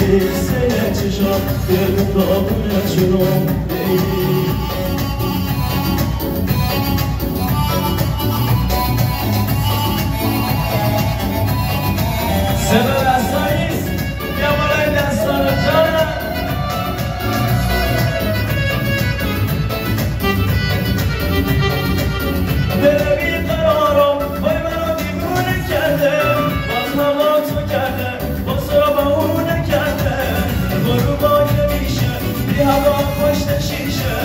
سر چشام گردون داغونه شدم لیلی صدا دستانیست یا بالای دستان جانم دل بیقرارم وای منو دیوونه کرده باز هوا تو کرده باز را بهونه کرده غروبا که میشه بی هوا پشت شیشه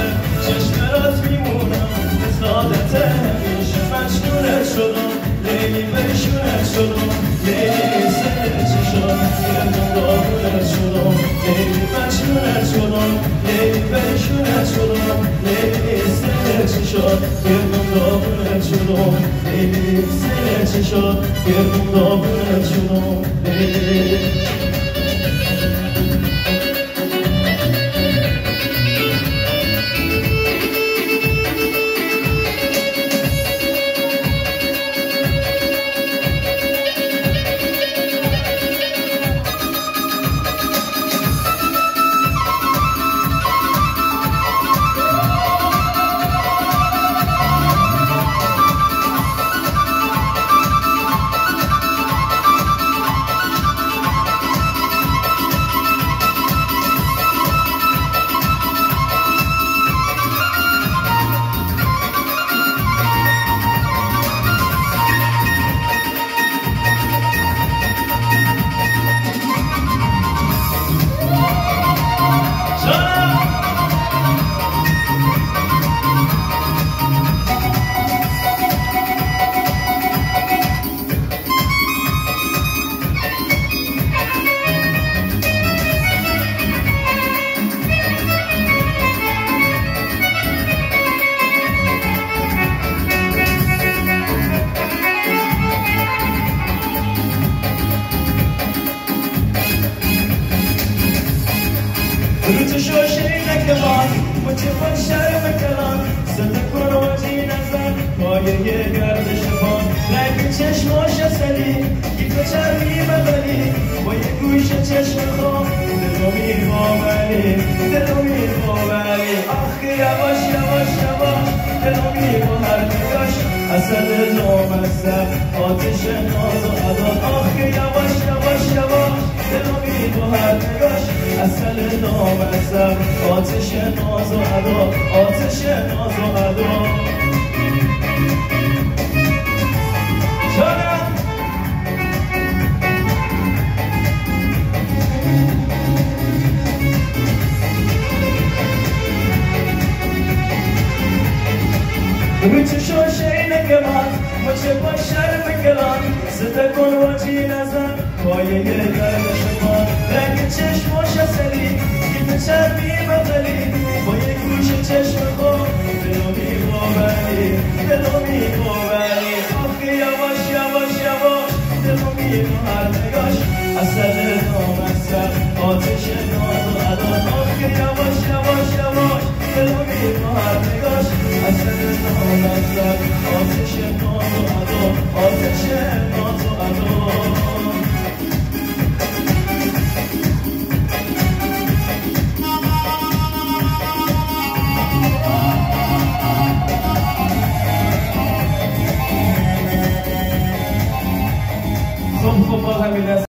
چشمرات میمونم مثالت همیشه مجنونت شدم لیلی بشونت شدم لیلی سر چشم گردون داغونت شدم لیلی مجنونت شدم لیلی بشونت شدم لیلی سر چشم گردون داغونت شدم لیلی سر چشم گردون داغونت شدم لیلی روی شوشینه کلان مچه با شرم کلان صدا کن و جی نزن پایه گردش پان رنگ چشماش اصلی گیف چرمی بغلی با یه گوش چشم خواه دلو میخوابلی دلو میخوابلی آخ یواش یواش یواش دلو میخواه هر نگاش اصل نامصب آتش ناز و عداد آخ یواش یواش یواش دلو میخواه هر نگاش اصل نامصب آتش ناز و عداد آتش ناز و عداد روی چشاش اینه گمان مچه با شرم گلان صدا کن و جی نزن پایه گردش پان رنگ چشماش اصلی گیف چرمی بغلی با یه گوش چشم خواه دلو میخوابلی دلو میخوابلی آخ یواش یواش یواش دلو میخواه هر نگاش اصل نامصب